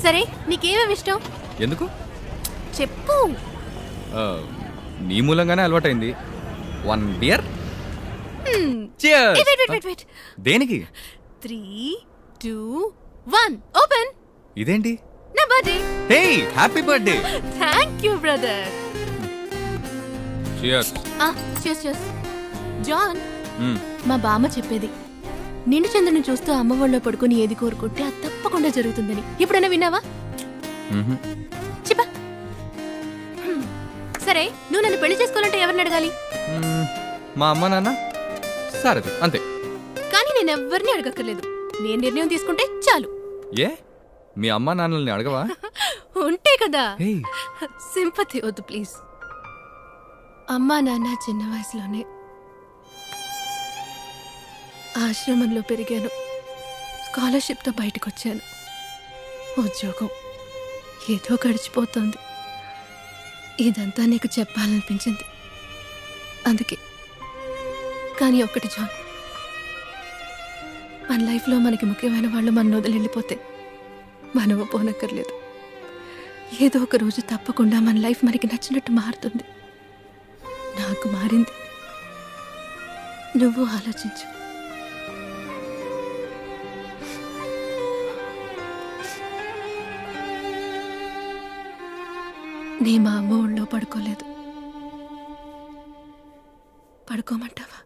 సరే నీకేమేమి ఇష్టం? ఎందుకు చెప్పు. నీ మూలంగానే అలవాటైంది. 1 బియర్. దేనికి? 3, 2, 1 ఓపెన్. ఇదేంటి? నా birthday. Hey happy birthday. Thank you brother. Cheers. Cheers. John, మా బామ్మ చెప్పేది నిండు చంద్రుని చూస్తూ అమ్మ వాళ్ళలో పడుకుని ఏది కోరుకుంటే అది తప్పకుండా జరుగుతుందని. ఎప్పుడైనా విన్నావా? చెప్పా. సరే నువ్వు నన్ను పెళ్లి చేసుకోవాలంటే ఎవరిని అడగాలి? మా అమ్మ నాన్న. సరే అంతే. కానీ నేను ఎవరిని అడగక్కర్లేదు. నేను నిర్ణయం తీసుకుంటే చాలు. ఏ మీ అమ్మ నాన్నల్ని అడగవా? ఉంటే కదా. సింపతి వద్దు ప్లీజ్. అమ్మా నాన్న చిన్న వయసులోనే ఆశ్రమంలో పెరిగాను. స్కాలర్షిప్తో బయటకు వచ్చాను. ఉద్యోగం ఏదో గడిచిపోతుంది. ఇదంతా నీకు చెప్పాలనిపించింది అందుకే. కానీ ఒక్కటి జాన్, మన లైఫ్లో మనకి ముఖ్యమైన వాళ్ళు మన వదిలి వెళ్ళిపోతే మనము పోనక్కర్లేదు. ఏదో ఒక రోజు తప్పకుండా మన లైఫ్ మనకి నచ్చినట్టు మారుతుంది. నాకు మారింది. నువ్వు ఆలోచించు. నీ మా అమ్మ ఒళ్ళో పడుకోలేదు. పడుకోమంటావా?